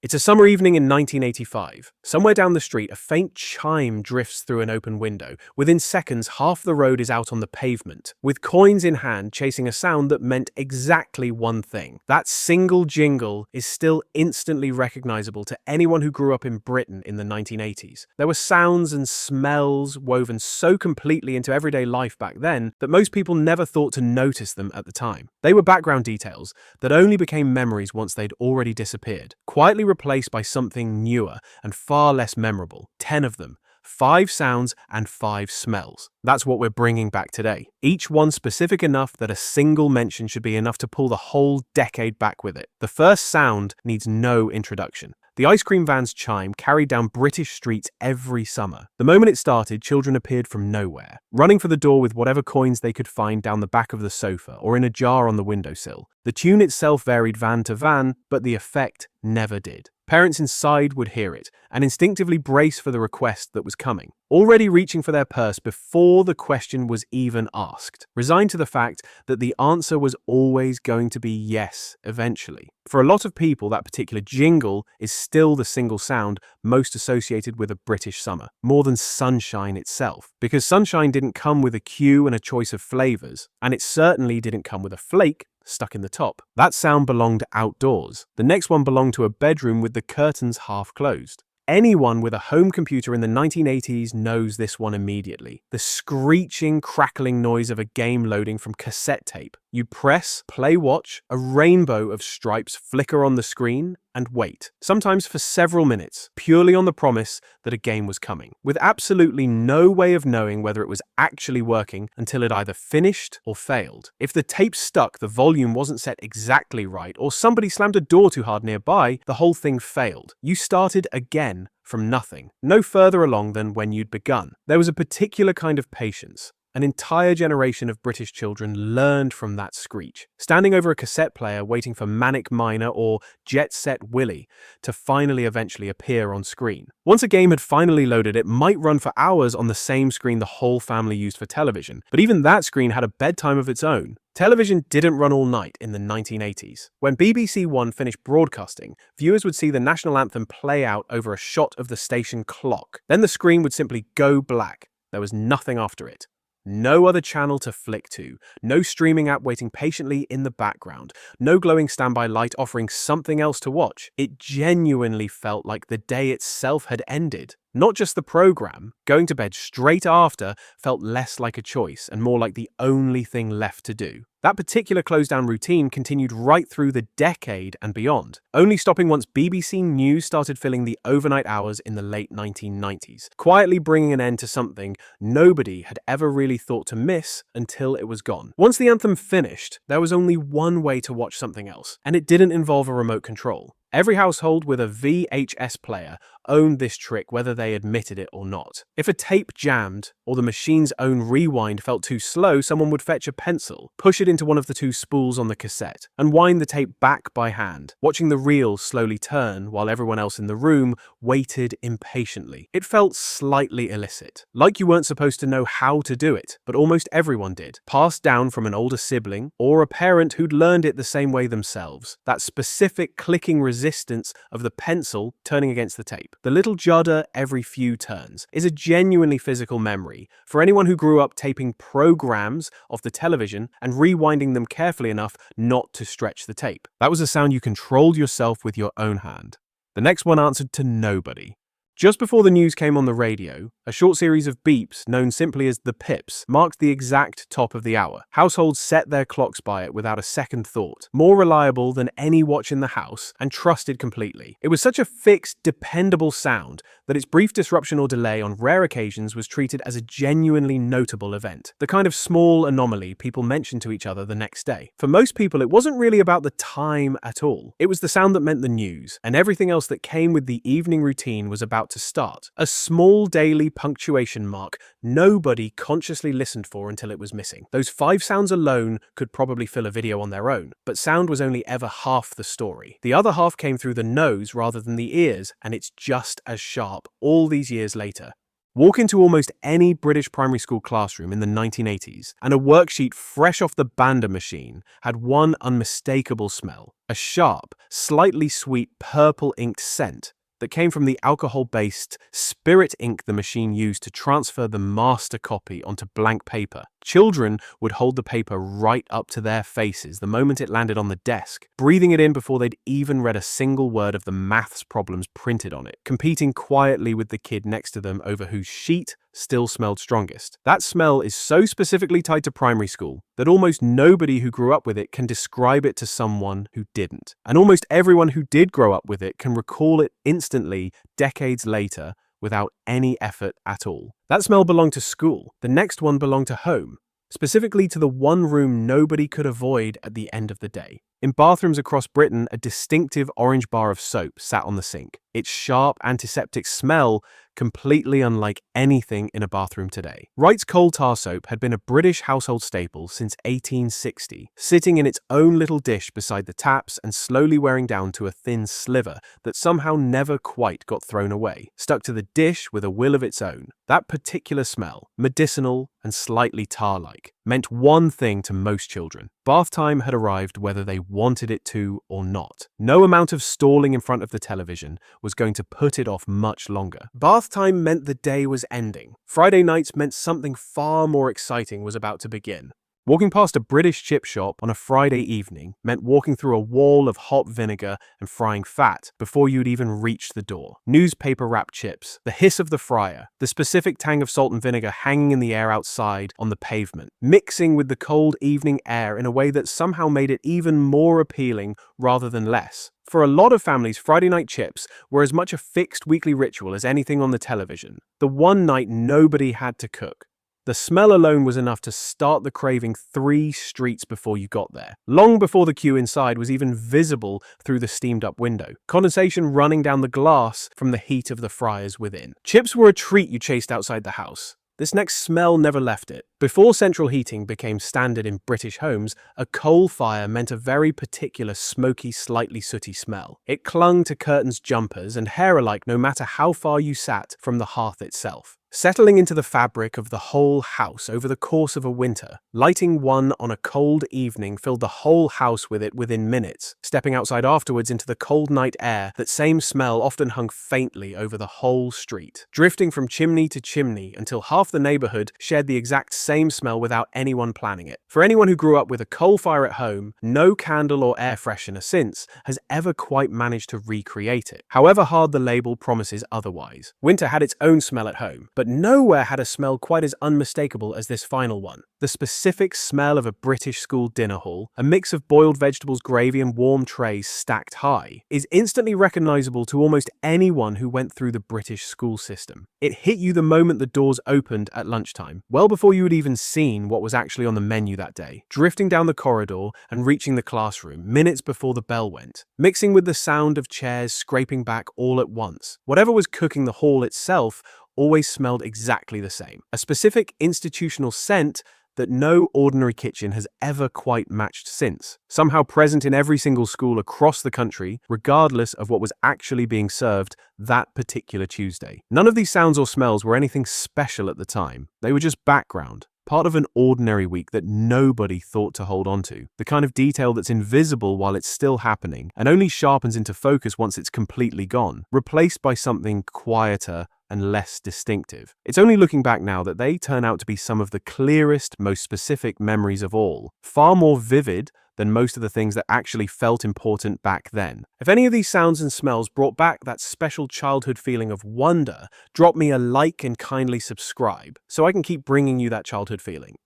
It's a summer evening in 1985. Somewhere down the street, a faint chime drifts through an open window. Within seconds, half the road is out on the pavement, with coins in hand chasing a sound that meant exactly one thing. That single jingle is still instantly recognizable to anyone who grew up in Britain in the 1980s. There were sounds and smells woven so completely into everyday life back then that most people never thought to notice them at the time. They were background details that only became memories once they'd already disappeared, quietly replaced by something newer and far less memorable. 10 of them. 5 sounds and 5 smells. That's what we're bringing back today. Each one specific enough that a single mention should be enough to pull the whole decade back with it. The first sound needs no introduction. The ice cream van's chime carried down British streets every summer. The moment it started, children appeared from nowhere, running for the door with whatever coins they could find down the back of the sofa or in a jar on the windowsill. The tune itself varied van to van, but the effect never did. Parents inside would hear it and instinctively brace for the request that was coming, already reaching for their purse before the question was even asked, resigned to the fact that the answer was always going to be yes eventually. For a lot of people, that particular jingle is still the single sound most associated with a British summer, more than sunshine itself, because sunshine didn't come with a cue and a choice of flavors, and it certainly didn't come with a flake stuck in the top. That sound belonged outdoors. The next one belonged to a bedroom with the curtains half closed. Anyone with a home computer in the 1980s knows this one immediately. The screeching, crackling noise of a game loading from cassette tape. You'd press, play, watch, a rainbow of stripes flicker on the screen, and wait, sometimes for several minutes, purely on the promise that a game was coming, with absolutely no way of knowing whether it was actually working until it either finished or failed. If the tape stuck, the volume wasn't set exactly right, or somebody slammed a door too hard nearby, the whole thing failed. You started again from nothing, no further along than when you'd begun. There was a particular kind of patience. An entire generation of British children learned from that screech, standing over a cassette player waiting for Manic Miner or Jet Set Willy to finally eventually appear on screen. Once a game had finally loaded, it might run for hours on the same screen the whole family used for television, but even that screen had a bedtime of its own. Television didn't run all night in the 1980s. When BBC One finished broadcasting, viewers would see the national anthem play out over a shot of the station clock. Then the screen would simply go black. There was nothing after it. No other channel to flick to, no streaming app waiting patiently in the background, no glowing standby light offering something else to watch. It genuinely felt like the day itself had ended. Not just the program, going to bed straight after felt less like a choice and more like the only thing left to do. That particular close-down routine continued right through the decade and beyond, only stopping once BBC News started filling the overnight hours in the late 1990s, quietly bringing an end to something nobody had ever really thought to miss until it was gone. Once the anthem finished, there was only one way to watch something else, and it didn't involve a remote control. Every household with a VHS player owned this trick whether they admitted it or not. If a tape jammed or the machine's own rewind felt too slow, someone would fetch a pencil, push it into one of the 2 spools on the cassette, and wind the tape back by hand, watching the reel slowly turn while everyone else in the room waited impatiently. It felt slightly illicit, like you weren't supposed to know how to do it, but almost everyone did, passed down from an older sibling or a parent who'd learned it the same way themselves. That specific clicking resistance of the pencil turning against the tape. The little judder every few turns is a genuinely physical memory for anyone who grew up taping programs off the television and rewinding them carefully enough not to stretch the tape. That was a sound you controlled yourself with your own hand. The next one answered to nobody. Just before the news came on the radio, a short series of beeps, known simply as the pips, marked the exact top of the hour. Households set their clocks by it without a second thought, more reliable than any watch in the house, and trusted completely. It was such a fixed, dependable sound that its brief disruption or delay on rare occasions was treated as a genuinely notable event, the kind of small anomaly people mentioned to each other the next day. For most people, it wasn't really about the time at all. It was the sound that meant the news, and everything else that came with the evening routine was about to start. A small daily punctuation mark nobody consciously listened for until it was missing. Those 5 sounds alone could probably fill a video on their own, but sound was only ever half the story. The other half came through the nose rather than the ears, and it's just as sharp all these years later. Walk into almost any British primary school classroom in the 1980s, and a worksheet fresh off the Banda machine had one unmistakable smell: a sharp, slightly sweet purple inked scent that came from the alcohol-based spirit ink the machine used to transfer the master copy onto blank paper. Children would hold the paper right up to their faces the moment it landed on the desk, breathing it in before they'd even read a single word of the maths problems printed on it, competing quietly with the kid next to them over whose sheet still smelled strongest. That smell is so specifically tied to primary school that almost nobody who grew up with it can describe it to someone who didn't. And almost everyone who did grow up with it can recall it instantly decades later without any effort at all. That smell belonged to school. The next one belonged to home, specifically to the one room nobody could avoid at the end of the day. In bathrooms across Britain, a distinctive orange bar of soap sat on the sink, its sharp antiseptic smell completely unlike anything in a bathroom today. Wright's coal tar soap had been a British household staple since 1860, sitting in its own little dish beside the taps and slowly wearing down to a thin sliver that somehow never quite got thrown away, stuck to the dish with a will of its own. That particular smell, medicinal and slightly tar-like, meant one thing to most children: bath time had arrived whether they wanted it to or not. No amount of stalling in front of the television was going to put it off much longer. Bath time meant the day was ending. Friday nights meant something far more exciting was about to begin. Walking past a British chip shop on a Friday evening meant walking through a wall of hot vinegar and frying fat before you'd even reach the door. Newspaper-wrapped chips, the hiss of the fryer, the specific tang of salt and vinegar hanging in the air outside on the pavement, mixing with the cold evening air in a way that somehow made it even more appealing rather than less. For a lot of families, Friday night chips were as much a fixed weekly ritual as anything on the television. The one night nobody had to cook. The smell alone was enough to start the craving 3 streets before you got there, long before the queue inside was even visible through the steamed-up window, condensation running down the glass from the heat of the fryers within. Chips were a treat you chased outside the house. This next smell never left it. Before central heating became standard in British homes, a coal fire meant a very particular smoky, slightly sooty smell. It clung to curtains, jumpers, and hair alike no matter how far you sat from the hearth itself, settling into the fabric of the whole house over the course of a winter. Lighting one on a cold evening filled the whole house with it within minutes. Stepping outside afterwards into the cold night air, that same smell often hung faintly over the whole street, drifting from chimney to chimney until half the neighborhood shared the exact same smell without anyone planning it. For anyone who grew up with a coal fire at home, no candle or air freshener since has ever quite managed to recreate it, however hard the label promises otherwise. Winter had its own smell at home, but nowhere had a smell quite as unmistakable as this final one. The specific smell of a British school dinner hall, a mix of boiled vegetables, gravy, and warm trays stacked high, is instantly recognizable to almost anyone who went through the British school system. It hit you the moment the doors opened at lunchtime, well before you had even seen what was actually on the menu that day, drifting down the corridor and reaching the classroom minutes before the bell went, mixing with the sound of chairs scraping back all at once. Whatever was cooking the hall itself always smelled exactly the same, a specific institutional scent that no ordinary kitchen has ever quite matched since, somehow present in every single school across the country, regardless of what was actually being served that particular Tuesday. None of these sounds or smells were anything special at the time. They were just background, part of an ordinary week that nobody thought to hold on to, the kind of detail that's invisible while it's still happening and only sharpens into focus once it's completely gone, replaced by something quieter and less distinctive. It's only looking back now that they turn out to be some of the clearest, most specific memories of all, far more vivid than most of the things that actually felt important back then. If any of these sounds and smells brought back that special childhood feeling of wonder, drop me a like and kindly subscribe so I can keep bringing you that childhood feeling.